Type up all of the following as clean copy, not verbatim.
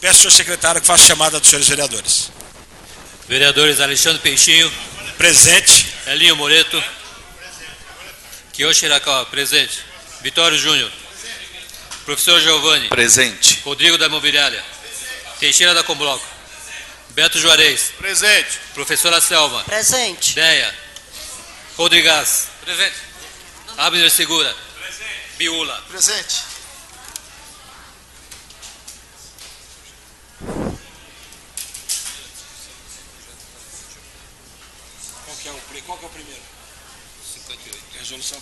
Peço ao senhor secretário que faça chamada dos senhores vereadores. Vereadores Alexandre Peixinho. Presente. Elinho Moreto. Kiyoshi Hirakawa, presente. Vitório Júnior. Professor Giovanni. Presente. Rodrigo da Imobiliária. Teixeira da Combloco. Beto Juarez. Presente. Professora Selma. Presente. Deia. Rodrigues. Presente. Abner Segura. Presente. Biula. Presente. Qual que é o primeiro? 58. Resolução.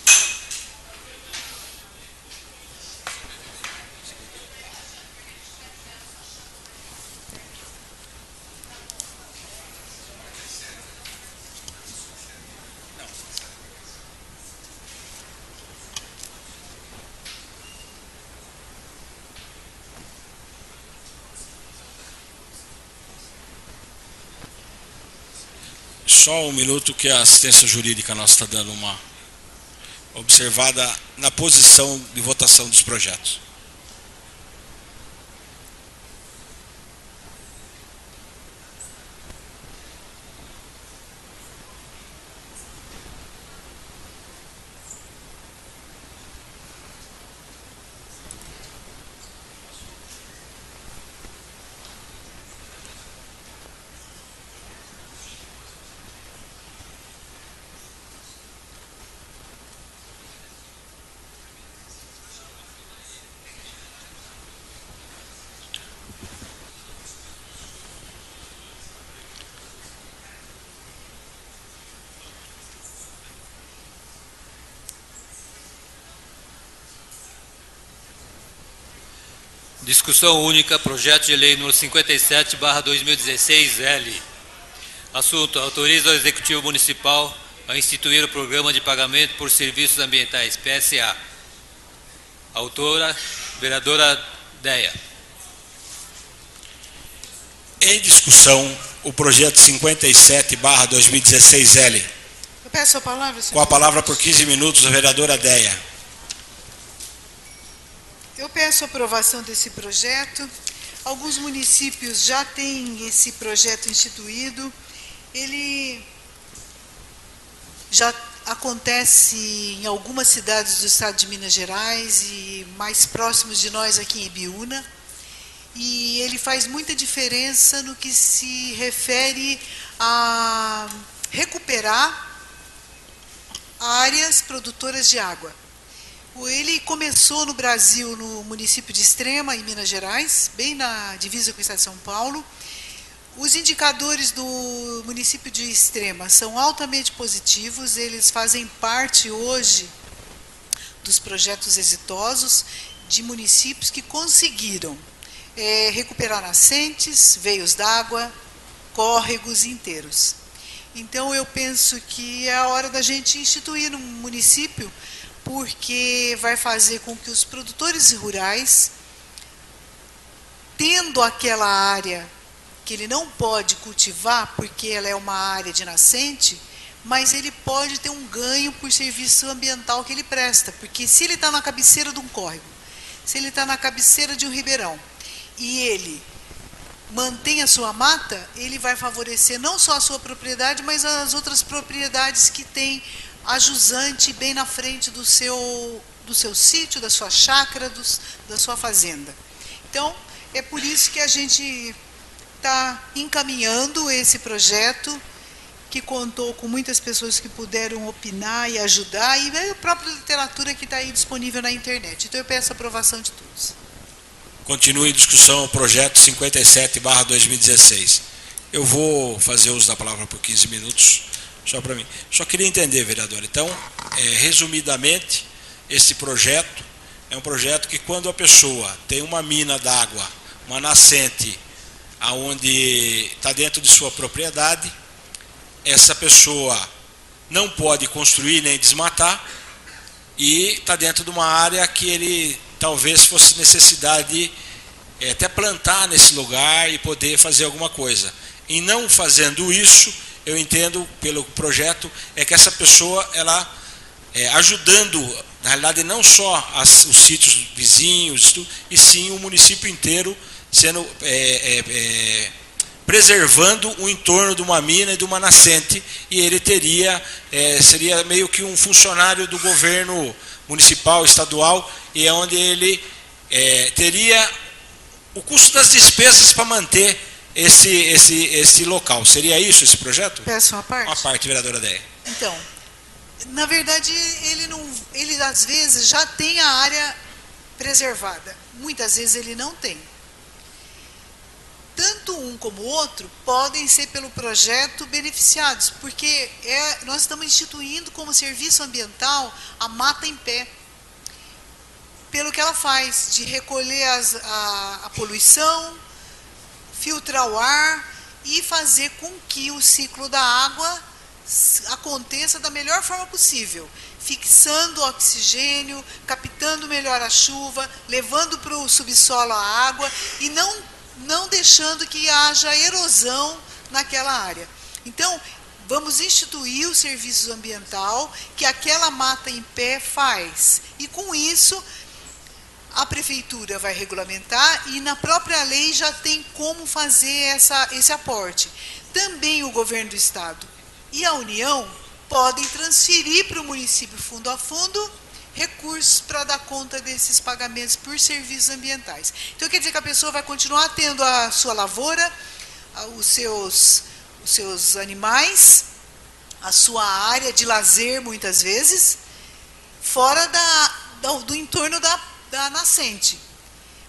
Só um minuto que a assistência jurídica nossa está dando uma observada na posição de votação dos projetos. Discussão única, projeto de lei número 57/2016-L. Assunto: autoriza o Executivo Municipal a instituir o Programa de Pagamento por Serviços Ambientais, PSA. Autora, vereadora Deia. Em discussão, o projeto 57/2016-L. Eu peço a palavra, senhor. Com a palavra por 15 minutos, a vereadora Deia. Eu peço a aprovação desse projeto. Alguns municípios já têm esse projeto instituído. Ele já acontece em algumas cidades do estado de Minas Gerais e mais próximos de nós aqui em Ibiúna. E ele faz muita diferença no que se refere a recuperar áreas produtoras de água. Ele começou no Brasil, no município de Extrema, em Minas Gerais, bem na divisa com o estado de São Paulo. Os indicadores do município de Extrema são altamente positivos, eles fazem parte hoje dos projetos exitosos de municípios que conseguiram recuperar nascentes, veios d'água, córregos inteiros. Então eu penso que é a hora da gente instituir no município, porque vai fazer com que os produtores rurais, tendo aquela área que ele não pode cultivar, porque ela é uma área de nascente, mas ele pode ter um ganho por serviço ambiental que ele presta, porque se ele está na cabeceira de um córrego, se ele está na cabeceira de um ribeirão, e ele mantém a sua mata, ele vai favorecer não só a sua propriedade, mas as outras propriedades que tem a jusante bem na frente do seu sítio, da sua chácara, da sua fazenda. Então, é por isso que a gente está encaminhando esse projeto, que contou com muitas pessoas que puderam opinar e ajudar, e a própria literatura que está aí disponível na internet. Então, eu peço a aprovação de todos. Continue em discussão o projeto 57/2016. Eu vou fazer uso da palavra por 15 minutos. Só para mim. Só queria entender, vereador. Então, resumidamente, esse projeto é um projeto que quando a pessoa tem uma mina d'água, uma nascente, aonde está dentro de sua propriedade, essa pessoa não pode construir nem desmatar e está dentro de uma área que ele talvez fosse necessidade de até plantar nesse lugar e poder fazer alguma coisa. E não fazendo isso, eu entendo pelo projeto, é que essa pessoa, ela ajudando, na realidade, não só os sítios vizinhos, e sim o município inteiro, sendo preservando o entorno de uma mina e de uma nascente, e ele seria meio que um funcionário do governo municipal, estadual, e é onde ele teria o custo das despesas para manter esse local. Seria isso, esse projeto? Peço uma parte. Uma parte, vereadora Déia. Então, na verdade, ele às vezes já tem a área preservada. Muitas vezes ele não tem. Tanto um como o outro podem ser pelo projeto beneficiados, porque nós estamos instituindo como serviço ambiental a mata em pé, pelo que ela faz, de recolher a poluição, filtrar o ar e fazer com que o ciclo da água aconteça da melhor forma possível, fixando o oxigênio, captando melhor a chuva, levando para o subsolo a água e não deixando que haja erosão naquela área. Então, vamos instituir o serviço ambiental que aquela mata em pé faz. E com isso, a prefeitura vai regulamentar e na própria lei já tem como fazer esse aporte. Também o governo do estado e a União podem transferir para o município fundo a fundo recursos para dar conta desses pagamentos por serviços ambientais. Então, quer dizer que a pessoa vai continuar tendo a sua lavoura, os seus animais, a sua área de lazer, muitas vezes, fora do entorno da nascente.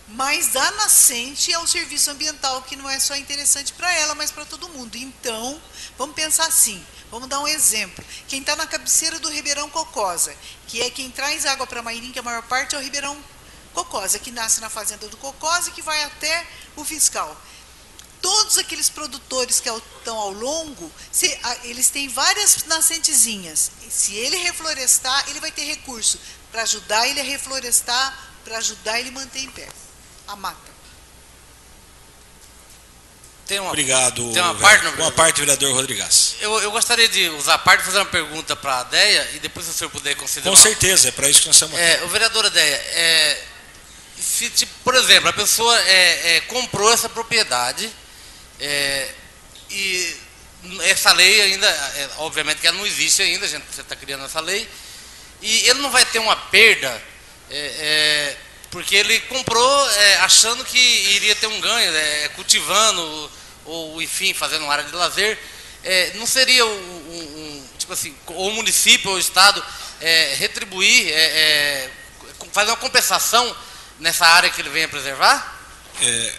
Mas a nascente é um serviço ambiental que não é só interessante para ela, mas para todo mundo. Então, vamos pensar assim. Vamos dar um exemplo. Quem está na cabeceira do Ribeirão Cocosa, que é quem traz água para Mairim, que a maior parte é o Ribeirão Cocosa, que nasce na fazenda do Cocosa e que vai até o Fiscal. Todos aqueles produtores que estão ao longo, eles têm várias nascentezinhas. Se ele reflorestar, ele vai ter recurso para ajudar ele a reflorestar, para ajudar ele a manter em pé a mata. Obrigado. Tem uma parte, vereador Rodrigues. Eu gostaria de usar a parte para fazer uma pergunta para a Déia e depois, se o senhor puder considerar. Com certeza, é para isso que nós estamos aqui. O vereador Déia, se, por exemplo, a pessoa comprou essa propriedade e essa lei ainda, obviamente que ela não existe ainda, você está criando essa lei, e ele não vai ter uma perda, porque ele comprou achando que iria ter um ganho, cultivando ou enfim, fazendo uma área de lazer. Não seria tipo assim, o município ou o estado retribuir, fazer uma compensação nessa área que ele venha preservar?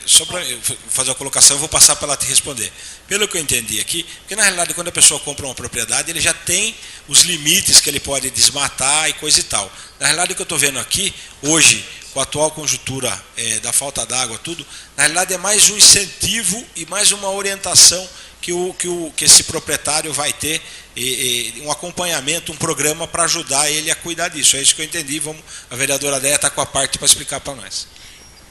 Só para fazer a colocação, eu vou passar para ela te responder. Pelo que eu entendi aqui, porque na realidade quando a pessoa compra uma propriedade, ele já tem os limites que ele pode desmatar e coisa e tal. Na realidade o que eu estou vendo aqui, hoje, com a atual conjuntura da falta d'água, tudo, na realidade é mais um incentivo e mais uma orientação que esse proprietário vai ter, um acompanhamento, um programa para ajudar ele a cuidar disso. É isso que eu entendi. A vereadora Déia está com a parte para explicar para nós.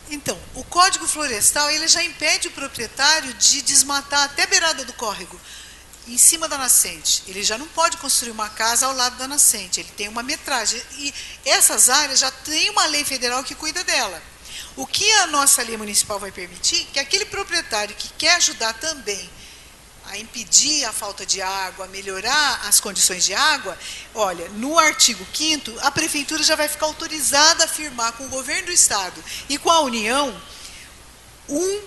Então, o Código Florestal ele já impede o proprietário de desmatar até a beirada do córrego, em cima da nascente. Ele já não pode construir uma casa ao lado da nascente, ele tem uma metragem. E essas áreas já tem uma lei federal que cuida dela. O que a nossa lei municipal vai permitir? Que aquele proprietário que quer ajudar também a impedir a falta de água, a melhorar as condições de água, olha, no artigo 5º, a prefeitura já vai ficar autorizada a firmar com o governo do estado e com a União um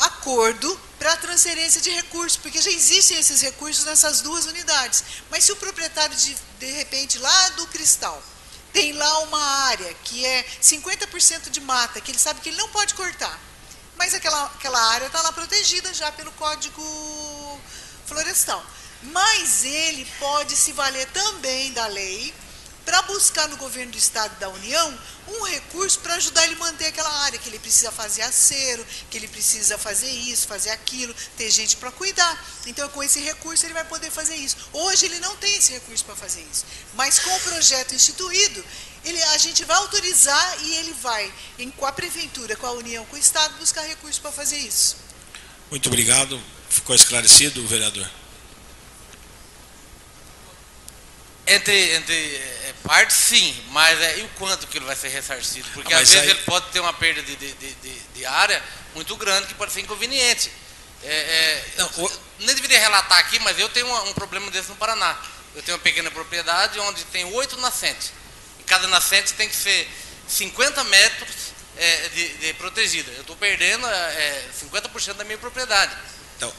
acordo para a transferência de recursos, porque já existem esses recursos nessas duas unidades. Mas se o proprietário, de repente, lá do Cristal, tem lá uma área que é 50% de mata, que ele sabe que ele não pode cortar, mas aquela área está lá protegida já pelo Código Florestal. Mas ele pode se valer também da lei para buscar no governo do estado e da União um recurso para ajudar ele a manter aquela área, que ele precisa fazer acero, que ele precisa fazer isso, fazer aquilo, ter gente para cuidar. Então, com esse recurso, ele vai poder fazer isso. Hoje, ele não tem esse recurso para fazer isso. Mas, com o projeto instituído, a gente vai autorizar e ele vai, com a prefeitura, com a União, com o estado, buscar recurso para fazer isso. Muito obrigado. Ficou esclarecido, vereador? Parte sim, mas e o quanto que ele vai ser ressarcido? Porque às vezes ele pode ter uma perda de área muito grande que pode ser inconveniente. Nem deveria relatar aqui, mas eu tenho um problema desse no Paraná. Eu tenho uma pequena propriedade onde tem 8 nascentes. E cada nascente tem que ser 50 metros de protegida. Eu estou perdendo 50% da minha propriedade. Então,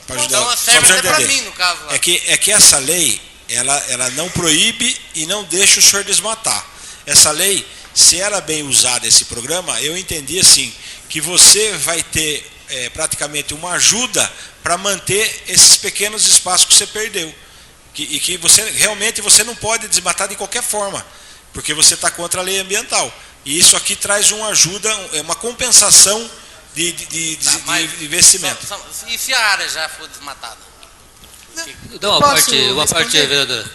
para ajudar, então serve até para mim, no caso. Lá. É que essa lei, ela não proíbe e não deixa o senhor desmatar. Essa lei, se ela bem usada, esse programa, eu entendi assim, que você vai ter praticamente uma ajuda para manter esses pequenos espaços que você perdeu. E que você realmente você não pode desmatar de qualquer forma, porque você está contra a lei ambiental. E isso aqui traz uma ajuda, uma compensação de investimento. E se a área já for desmatada? Dá uma parte, vereadora.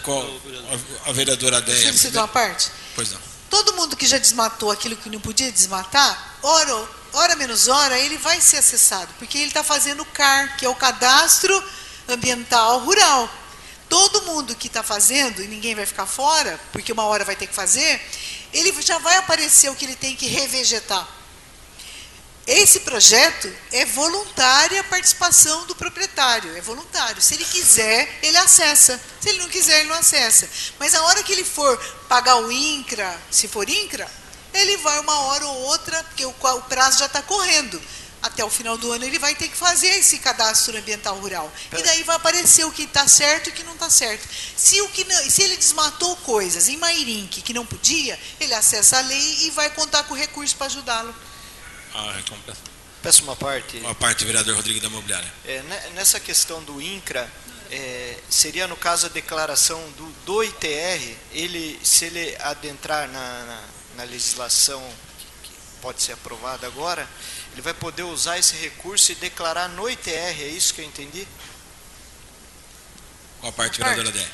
A vereadora Déia. Você dá uma parte? Pois não. Todo mundo que já desmatou aquilo que não podia desmatar, hora menos hora, ele vai ser acessado, porque ele está fazendo o CAR, que é o Cadastro Ambiental Rural. Todo mundo que está fazendo, e ninguém vai ficar fora, porque uma hora vai ter que fazer, ele já vai aparecer o que ele tem que revegetar. Esse projeto é voluntária a participação do proprietário, é voluntário. Se ele quiser, ele acessa. Se ele não quiser, ele não acessa. Mas a hora que ele for pagar o INCRA, se for INCRA, ele vai uma hora ou outra, porque o prazo já está correndo. Até o final do ano ele vai ter que fazer esse cadastro ambiental rural. E daí vai aparecer o que está certo e o que não está certo. Se ele desmatou coisas em Mairinque que não podia, ele acessa a lei e vai contar com o recurso para ajudá-lo. Peço uma parte. Uma parte, vereador Rodrigo da Imobiliária. Nessa questão do INCRA, seria no caso a declaração do ITR, se ele adentrar na legislação que pode ser aprovada agora, ele vai poder usar esse recurso e declarar no ITR, é isso que eu entendi? Qual a parte, vereadora Déia?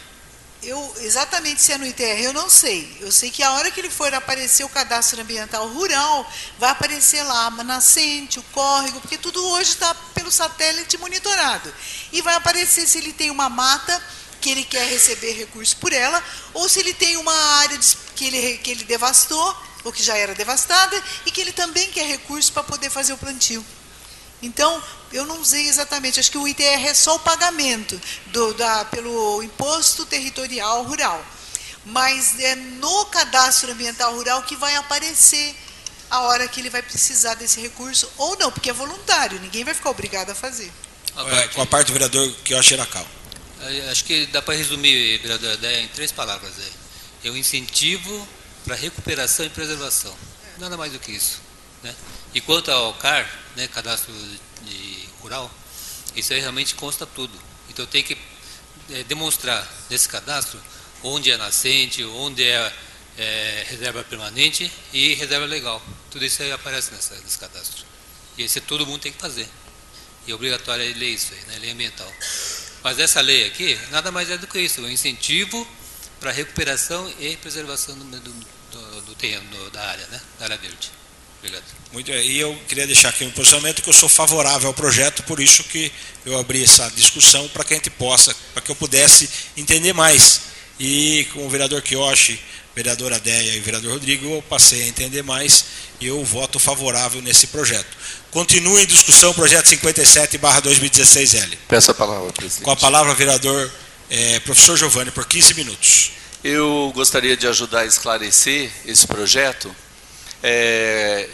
Exatamente se é no ITR, eu não sei. Eu sei que a hora que ele for aparecer o cadastro ambiental rural, vai aparecer lá a nascente, o córrego, porque tudo hoje está pelo satélite monitorado. E vai aparecer se ele tem uma mata que ele quer receber recurso por ela, ou se ele tem uma área que ele devastou, ou que já era devastada, e que ele também quer recurso para poder fazer o plantio. Então, eu não sei exatamente, acho que o ITR é só o pagamento pelo Imposto Territorial Rural. Mas é no Cadastro Ambiental Rural que vai aparecer a hora que ele vai precisar desse recurso, ou não, porque é voluntário, ninguém vai ficar obrigado a fazer. Com a parte do vereador Kioshirakawa. Acho que dá para resumir, vereadora Déia, em 3 palavras. É um incentivo para recuperação e preservação. Nada mais do que isso. Né? E quanto ao CAR, né, Cadastro Rural, isso aí realmente consta tudo. Então tem que demonstrar nesse cadastro onde é nascente, onde é reserva permanente e reserva legal. Tudo isso aí aparece nesse cadastro. E isso todo mundo tem que fazer. E é obrigatório a ler isso aí, né, lei ambiental. Mas essa lei aqui, nada mais é do que isso, é um incentivo para recuperação e preservação do terreno, da área, né, da área verde. Obrigado. Muito bem. E eu queria deixar aqui um posicionamento que eu sou favorável ao projeto, por isso que eu abri essa discussão para que a gente possa, para que eu pudesse entender mais. E com o vereador Kiyoshi, vereadora Déia e o vereador Rodrigo, eu passei a entender mais e eu voto favorável nesse projeto. Continua em discussão o projeto 57/2016L. Peço a palavra, presidente. Com a palavra, vereador professor Giovanni, por 15 minutos. Eu gostaria de ajudar a esclarecer esse projeto,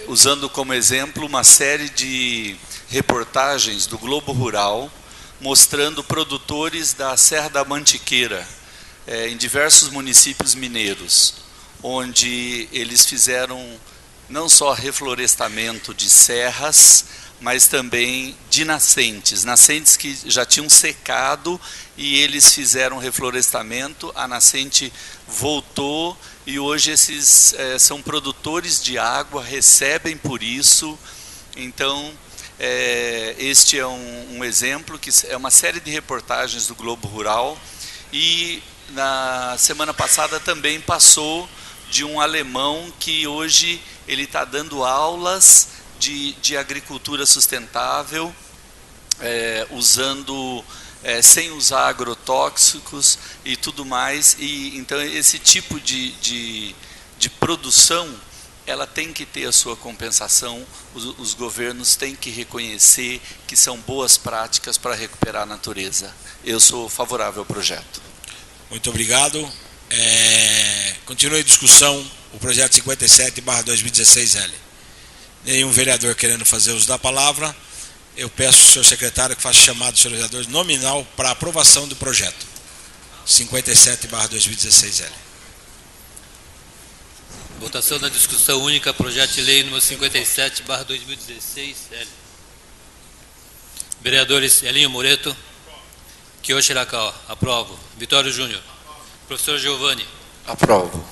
usando como exemplo uma série de reportagens do Globo Rural, mostrando produtores da Serra da Mantiqueira, em diversos municípios mineiros, onde eles fizeram não só reflorestamento de serras, mas também de nascentes que já tinham secado e eles fizeram reflorestamento, a nascente voltou e hoje esses são produtores de água, recebem por isso. Então, este é um exemplo, que é uma série de reportagens do Globo Rural, e na semana passada também passou de um alemão que hoje ele está dando aulas de agricultura sustentável, usando sem usar agrotóxicos e tudo mais. E então esse tipo de produção, ela tem que ter a sua compensação. Os governos têm que reconhecer que são boas práticas para recuperar a natureza. Eu sou favorável ao projeto. Muito obrigado. Continue a discussão, o projeto 57/2016L. Nenhum vereador querendo fazer uso da palavra. Eu peço ao senhor secretário que faça chamado dos senhores vereadores nominal para aprovação do projeto 57/2016L. Votação da discussão única, projeto de lei número 57/2016L. Vereadores Elinho Moreto, Kyo Shirakawa, aprovo. Vitório Júnior. Professor Giovanni. Aprovo.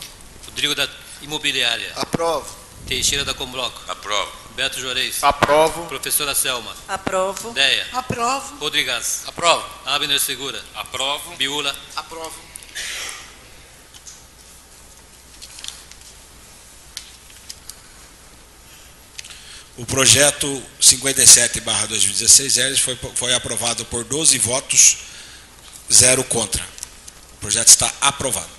Rodrigo da Imobiliária. Aprovo. Teixeira da Combloco. Aprovo. Beto Juarez. Aprovo. Professora Selma. Aprovo. Deia. Aprovo. Rodrigues. Aprovo. Abner Segura. Aprovo. Biula. Aprovo. O projeto 57/2016L foi aprovado por 12 votos, 0 contra. O projeto está aprovado.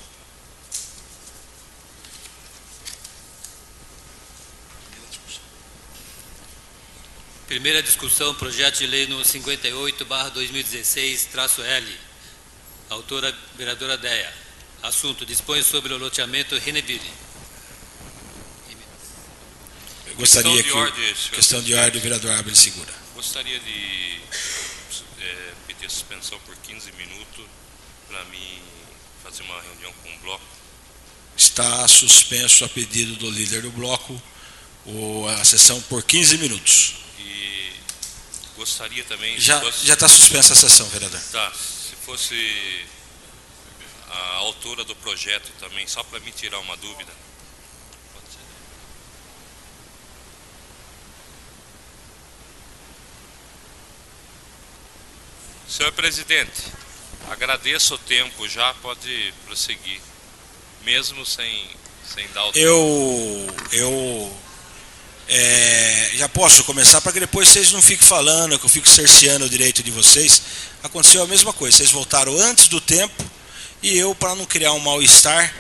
Primeira discussão, projeto de lei número 58/2016-L. Autora, vereadora Deia. Assunto, dispõe sobre o loteamento Reneville. Eu gostaria Questão de ordem, do vereador Abner Segura. Gostaria de pedir suspensão por 15 minutos para mim fazer uma reunião com o bloco. Está suspenso a pedido do líder do bloco a sessão por 15 minutos. E gostaria também... Já está suspensa a sessão, vereador. Tá, se fosse a autora do projeto também, só para me tirar uma dúvida. Pode ser. Senhor presidente, agradeço o tempo, já pode prosseguir, mesmo sem dar o Eu já posso começar para que depois vocês não fiquem falando, que eu fico cerceando o direito de vocês. Aconteceu a mesma coisa, vocês voltaram antes do tempo e eu, para não criar um mal-estar,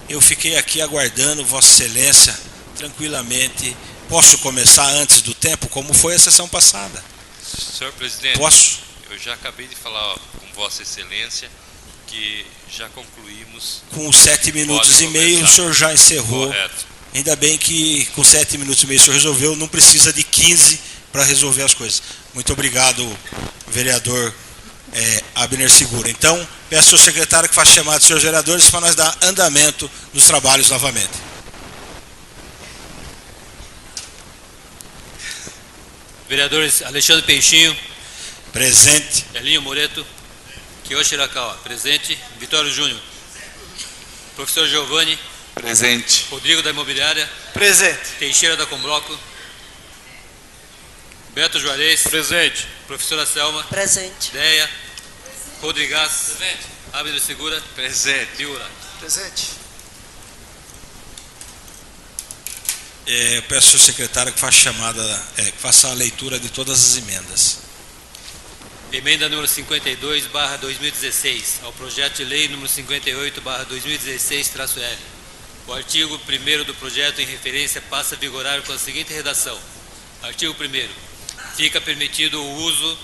eu fiquei aqui aguardando Vossa Excelência tranquilamente. Posso começar antes do tempo, como foi a sessão passada? Senhor presidente, posso? Eu já acabei de falar com Vossa Excelência que já concluímos. Com 7 minutos e meio o senhor já encerrou. Correto. Ainda bem que com 7 minutos e meio o senhor resolveu, não precisa de 15 para resolver as coisas. Muito obrigado, vereador Abner Segura. Então, peço ao secretário que faça chamada dos senhores vereadores para nós dar andamento nos trabalhos novamente. Vereadores Alexandre Peixinho. Presente. Elinho Moreto. Kyo Shirakawa. Presente. Vitório Júnior. Professor Giovanni. Presente. Rodrigo da Imobiliária. Presente. Teixeira da Combloco. Beto Juarez. Presente. Professora Selma. Presente. Deia. Rodrigues. Presente. Abner Segura. Presente. Biula. Presente. Eu peço ao secretário que faça que faça a leitura de todas as emendas. Emenda número 52/2016 ao projeto de lei número 58/2016-L. O artigo 1º do projeto em referência passa a vigorar com a seguinte redação. Artigo 1º. Fica permitido o uso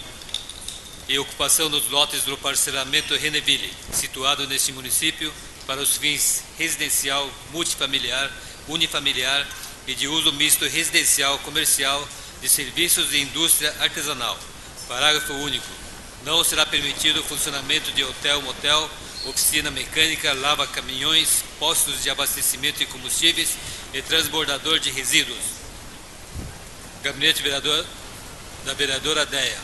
e ocupação dos lotes do parcelamento Reneville, situado neste município, para os fins residencial, multifamiliar, unifamiliar e de uso misto residencial, comercial, de serviços e indústria artesanal. Parágrafo único. Não será permitido o funcionamento de hotel, motel, oficina mecânica, lava-caminhões, postos de abastecimento de combustíveis e transbordador de resíduos. Gabinete da vereadora Deia.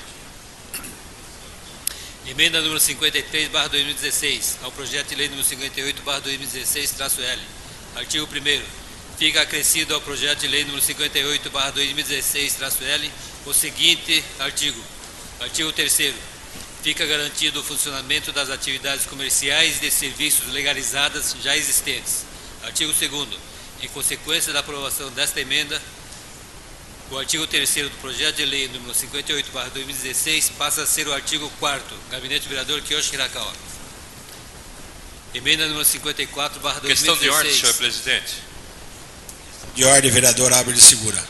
Emenda número 53/2016 ao projeto de lei número 58/2016-L. Artigo 1º. Fica acrescido ao projeto de lei número 58/2016-L o seguinte artigo. Artigo 3º. Fica garantido o funcionamento das atividades comerciais e de serviços legalizadas já existentes. Artigo 2º. Em consequência da aprovação desta emenda, O artigo 3º do projeto de lei número 58/2016 passa a ser o artigo 4º. Gabinete do vereador Kiyoshi Hirakawa. Emenda número 54/2016. Questão de ordem, senhor presidente. De ordem, vereador Abel de Segura.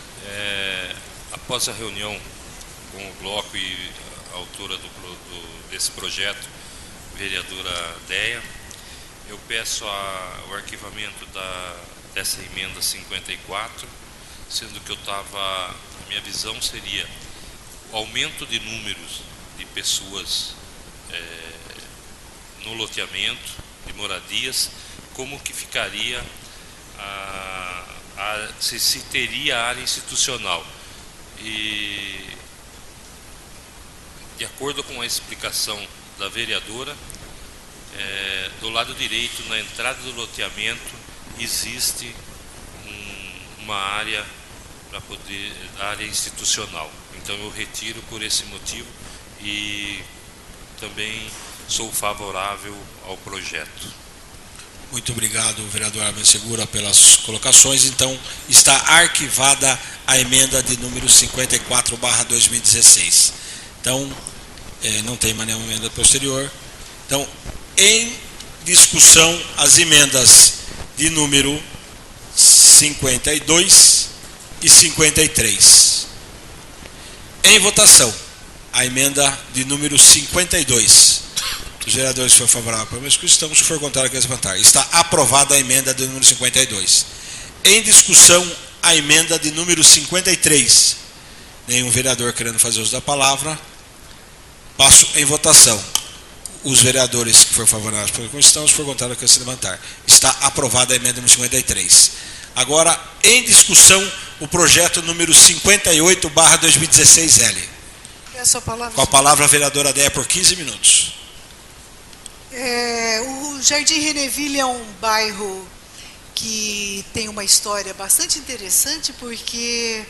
Após a reunião com o bloco e a autora desse projeto, vereadora Deia, eu peço o arquivamento dessa emenda 54, sendo que a minha visão seria o aumento de números de pessoas no loteamento, de moradias, como que ficaria, se teria a área institucional. E, de acordo com a explicação da vereadora, do lado direito, na entrada do loteamento, existe uma área área institucional. Então eu retiro por esse motivo e também sou favorável ao projeto. Muito obrigado, vereador Abel Segura, pelas colocações. Então, está arquivada a emenda de número 54/2016. Então, não tem mais nenhuma emenda posterior. Então, em discussão, as emendas de número 52 e 53. Em votação, a emenda de número 52. Os vereadores foram favoráveis para a discussão, se for contrário, que levantar. Está aprovada a emenda de número 52. Em discussão, a emenda de número 53. Nenhum vereador querendo fazer uso da palavra. Passo em votação. Os vereadores que foram favoráveis para a discussão, se for contrário, que se levantar. Está aprovada a emenda número 53. Agora, em discussão, o projeto número 58/2016L. Peço a palavra. Com a palavra a vereadora Deia por 15 minutos. O Jardim Reneville é um bairro que tem uma história bastante interessante, porque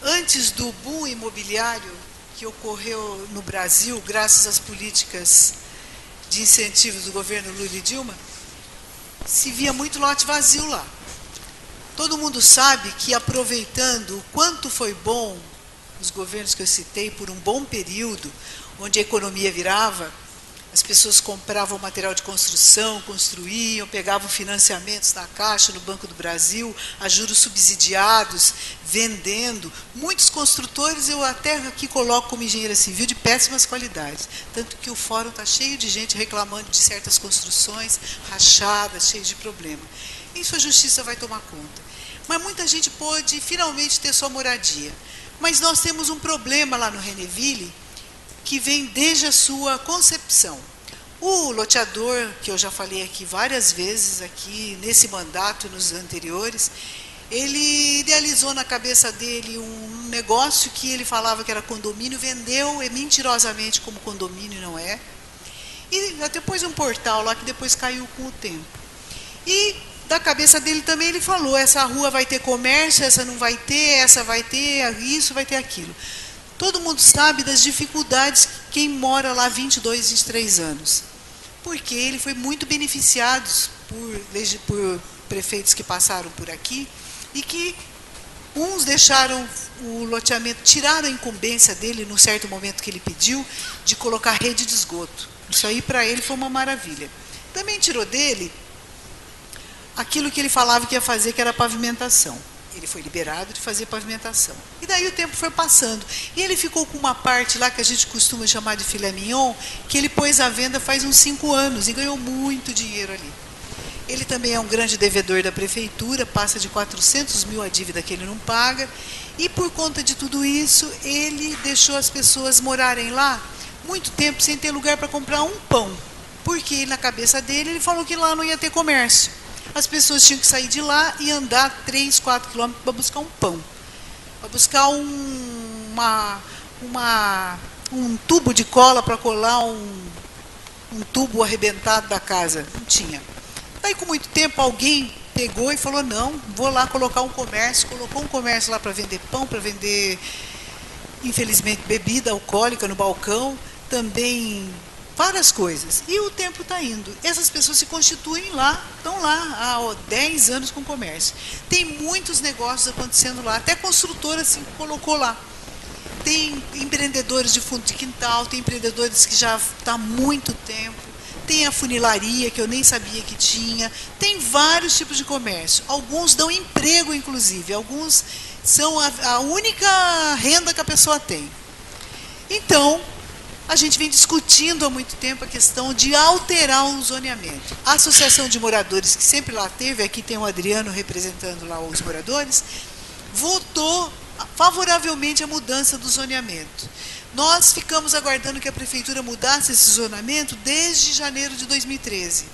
antes do boom imobiliário que ocorreu no Brasil, graças às políticas de incentivos do governo Lula e Dilma, se via muito lote vazio lá. Todo mundo sabe que, aproveitando o quanto foi bom os governos que eu citei por um bom período, onde a economia virava, as pessoas compravam material de construção, construíam, pegavam financiamentos na Caixa, no Banco do Brasil, a juros subsidiados, vendendo. Muitos construtores, eu até aqui coloco como engenheira civil, de péssimas qualidades. Tanto que o fórum está cheio de gente reclamando de certas construções, rachadas, cheias de problema. Isso a justiça vai tomar conta. Mas muita gente pôde finalmente ter sua moradia. Mas nós temos um problema lá no Reneville, que vem desde a sua concepção. O loteador, que eu já falei aqui várias vezes, aqui nesse mandato e nos anteriores, ele idealizou na cabeça dele um negócio que ele falava que era condomínio, vendeu mentirosamente como condomínio, não é. E depois um portal lá que depois caiu com o tempo. E da cabeça dele também ele falou, essa rua vai ter comércio, essa não vai ter, essa vai ter isso, vai ter aquilo. Todo mundo sabe das dificuldades quem mora lá 22, 23 anos. Porque ele foi muito beneficiado por prefeitos que passaram por aqui e que uns deixaram o loteamento, tiraram a incumbência dele num certo momento que ele pediu de colocar rede de esgoto. Isso aí para ele foi uma maravilha. Também tirou dele aquilo que ele falava que ia fazer, que era pavimentação. Ele foi liberado de fazer pavimentação. E daí o tempo foi passando. E ele ficou com uma parte lá que a gente costuma chamar de filé mignon, que ele pôs à venda faz uns 5 anos e ganhou muito dinheiro ali. Ele também é um grande devedor da prefeitura, passa de 400 mil a dívida que ele não paga. E por conta de tudo isso, ele deixou as pessoas morarem lá muito tempo sem ter lugar para comprar um pão. Porque na cabeça dele, ele falou que lá não ia ter comércio. As pessoas tinham que sair de lá e andar 3, 4 quilômetros para buscar um pão. Para buscar um tubo de cola para colar um tubo arrebentado da casa. Não tinha. Daí, com muito tempo, alguém pegou e falou, não, vou lá colocar um comércio. Colocou um comércio lá para vender pão, para vender, infelizmente, bebida alcoólica no balcão. Também várias coisas. E o tempo está indo. Essas pessoas se constituem lá, estão lá há 10 anos com comércio. Tem muitos negócios acontecendo lá, até construtora se colocou lá. Tem empreendedores de fundo de quintal, tem empreendedores que já estão há muito tempo, tem a funilaria, que eu nem sabia que tinha, tem vários tipos de comércio. Alguns dão emprego, inclusive, alguns são a única renda que a pessoa tem. Então, a gente vem discutindo há muito tempo a questão de alterar o zoneamento. A Associação de Moradores, que sempre lá teve, aqui tem o Adriano representando lá os moradores, votou favoravelmente a mudança do zoneamento. Nós ficamos aguardando que a Prefeitura mudasse esse zoneamento desde janeiro de 2013.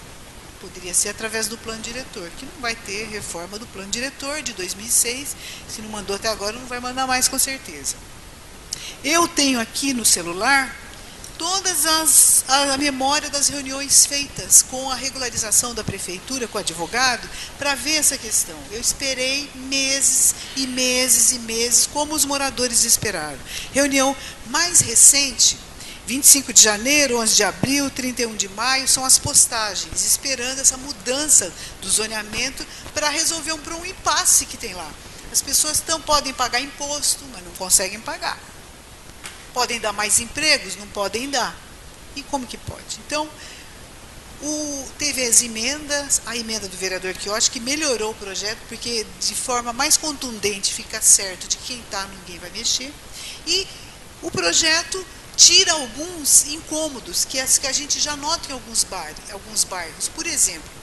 Poderia ser através do plano diretor, que não vai ter reforma do plano diretor de 2006. Se não mandou até agora, não vai mandar mais com certeza. Eu tenho aqui no celular todas a memória das reuniões feitas com a regularização da prefeitura, com o advogado, para ver essa questão. Eu esperei meses e meses e meses, como os moradores esperaram. Reunião mais recente, 25 de janeiro, 11 de abril, 31 de maio, são as postagens, esperando essa mudança do zoneamento para resolver um impasse que tem lá. As pessoas podem pagar imposto, mas não conseguem pagar. Podem dar mais empregos? Não podem dar. E como que pode? Então, teve as emendas, a emenda do vereador Quioche, que melhorou o projeto, porque de forma mais contundente fica certo de quem está, ninguém vai mexer. E o projeto tira alguns incômodos que a gente já nota em alguns bairros. Por exemplo,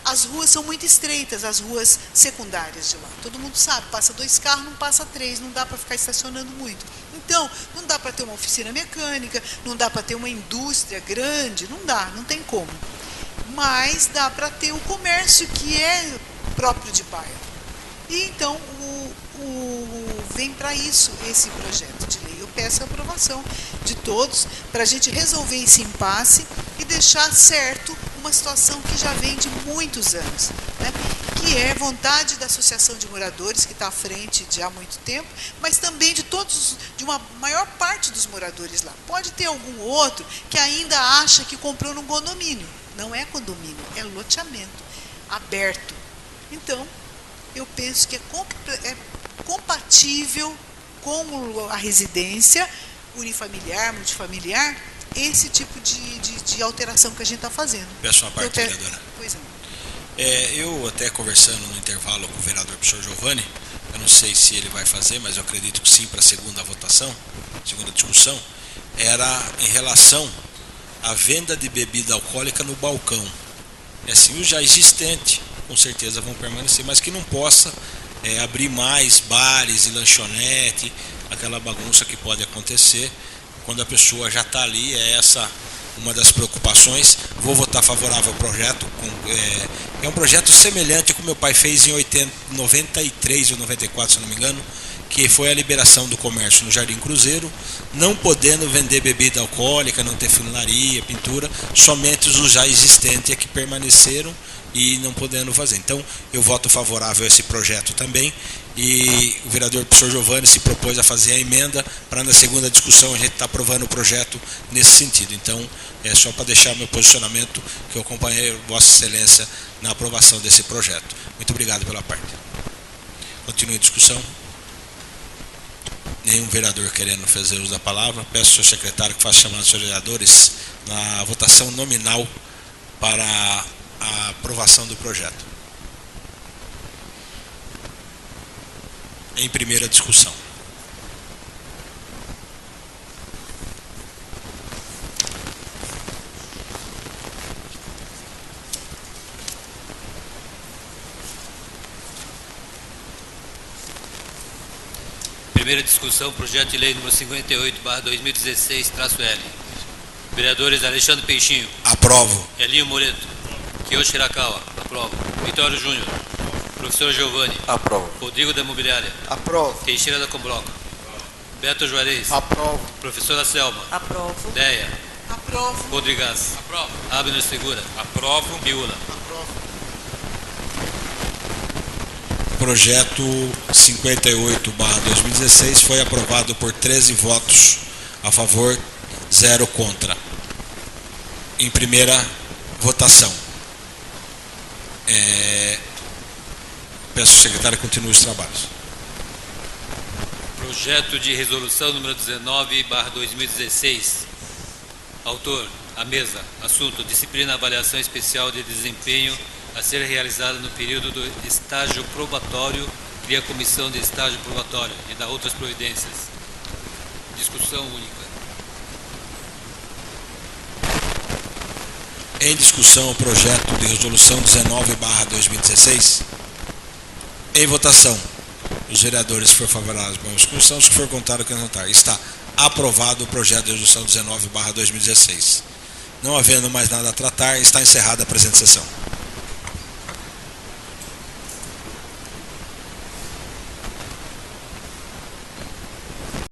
as ruas são muito estreitas, as ruas secundárias de lá. Todo mundo sabe, passa 2 carros, não passa 3, não dá para ficar estacionando muito. Então, não dá para ter uma oficina mecânica, não dá para ter uma indústria grande, não dá, não tem como. Mas dá para ter o comércio que é próprio de bairro. E então, vem para isso esse projeto de lei. Eu peço a aprovação de todos para a gente resolver esse impasse e deixar certo uma situação que já vem de muitos anos, né? Que é vontade da Associação de Moradores, que está à frente de há muito tempo, mas também de uma maior parte dos moradores lá. Pode ter algum outro que ainda acha que comprou num condomínio. Não é condomínio, é loteamento aberto. Então, eu penso que é compatível com a residência unifamiliar, multifamiliar, esse tipo de alteração que a gente está fazendo. Peço uma parte, vereadora. Pois não. Eu até conversando no intervalo com o vereador professor Giovanni, eu não sei se ele vai fazer, mas eu acredito que sim, para a segunda votação, segunda discussão, era em relação à venda de bebida alcoólica no balcão. Assim, os já existentes, com certeza vão permanecer, mas que não possa abrir mais bares e lanchonete, aquela bagunça que pode acontecer quando a pessoa já está ali. É essa uma das preocupações. Vou votar favorável ao projeto. É um projeto semelhante ao que meu pai fez em 93 ou 94, se não me engano, que foi a liberação do comércio no Jardim Cruzeiro, não podendo vender bebida alcoólica, não ter funilaria, pintura, somente os já existentes é que permaneceram e não podendo fazer. Então, eu voto favorável a esse projeto também, e o vereador professor Giovanni se propôs a fazer a emenda para na segunda discussão a gente estar aprovando o projeto nesse sentido. Então, é só para deixar meu posicionamento, que eu acompanhei Vossa Excelência na aprovação desse projeto. Muito obrigado pela parte. Continue a discussão. Nenhum vereador querendo fazer uso da palavra. Peço ao senhor secretário que faça chamar os senhores vereadores na votação nominal para a aprovação do projeto. Em primeira discussão. Primeira discussão, projeto de lei número 58/2016-L. Vereadores Alexandre Peixinho. Aprovo. Elinho Moreto. Kiyoshi Hirakawa. Aprovo. Vitório Júnior. Professor Giovanni. Aprovo. Rodrigo da Imobiliária. Aprovo. Teixeira da Combloca. Beto Juarez. Aprovo. Professora Selma. Aprovo. Deia. Aprovo. Rodrigues. Aprovo. Abner Segura. Aprovo. Miúna. Projeto 58/2016 foi aprovado por 13 votos a favor, 0 contra. em primeira votação. Peço que o secretário continue os trabalhos. Projeto de resolução número 19/2016. Autor, a mesa. Assunto, disciplina avaliação especial de desempenho a ser realizada no período do estágio probatório, cria comissão de estágio probatório e dá outras providências. Discussão única. Em discussão o projeto de resolução 19/2016. Em votação. Os vereadores, se for favoráveis à discussão, se for contrário, cantar. Está aprovado o projeto de resolução 19/2016. Não havendo mais nada a tratar, está encerrada a presente sessão.